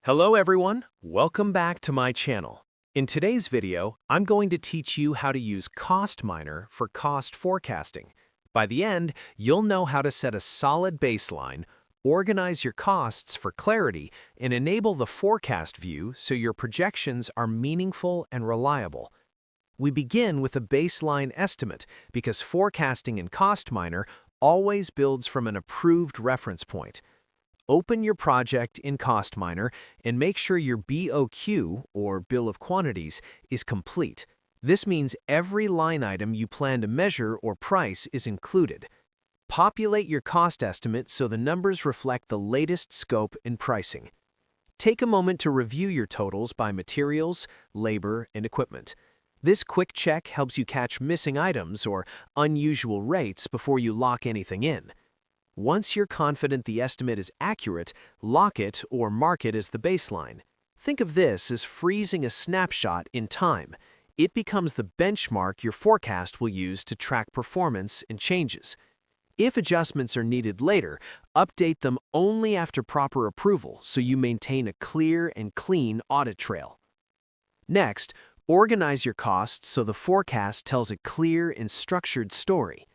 Hello everyone, welcome back to my channel. In today's video, I'm going to teach you how to use Costminer for cost forecasting. By the end, you'll know how to set a solid baseline, organize your costs for clarity, and enable the forecast view so your projections are meaningful and reliable. We begin with a baseline estimate because forecasting in Costminer always builds from an approved reference point. Open your project in Costminer and make sure your BOQ, or bill of quantities, is complete. This means every line item you plan to measure or price is included. Populate your cost estimate so the numbers reflect the latest scope and pricing. Take a moment to review your totals by materials, labor, and equipment. This quick check helps you catch missing items or unusual rates before you lock anything in. Once you're confident the estimate is accurate, lock it or mark it as the baseline. Think of this as freezing a snapshot in time. It becomes the benchmark your forecast will use to track performance and changes. If adjustments are needed later, update them only after proper approval so you maintain a clear and clean audit trail. Next, organize your costs so the forecast tells a clear and structured story.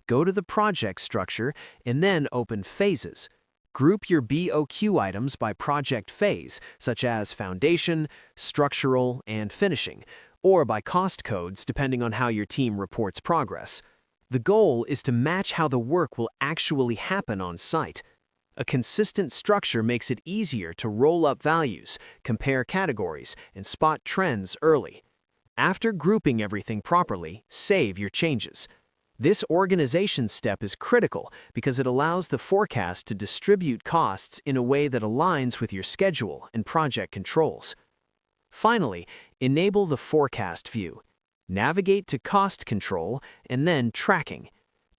Go to the project structure and then open Phases. Group your BOQ items by project phase, such as foundation, structural, and finishing, or by cost codes depending on how your team reports progress. The goal is to match how the work will actually happen on site. A consistent structure makes it easier to roll up values, compare categories, and spot trends early. After grouping everything properly, save your changes. This organization step is critical because it allows the forecast to distribute costs in a way that aligns with your schedule and project controls. Finally, enable the forecast view. Navigate to Cost Control and then Tracking.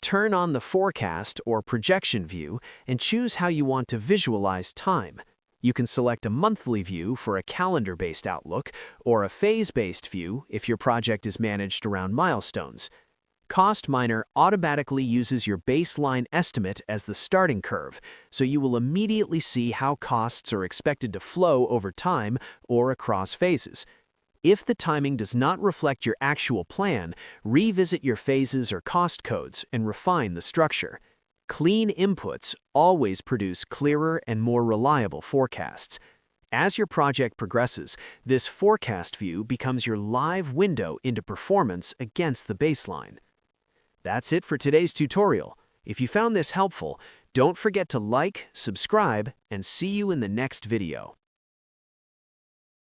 Turn on the Forecast or Projection view and choose how you want to visualize time. You can select a monthly view for a calendar-based outlook or a phase-based view if your project is managed around milestones. Costminer automatically uses your baseline estimate as the starting curve, so you will immediately see how costs are expected to flow over time or across phases. If the timing does not reflect your actual plan, revisit your phases or cost codes and refine the structure. Clean inputs always produce clearer and more reliable forecasts. As your project progresses, this forecast view becomes your live window into performance against the baseline. That's it for today's tutorial. If you found this helpful, don't forget to like, subscribe, and see you in the next video.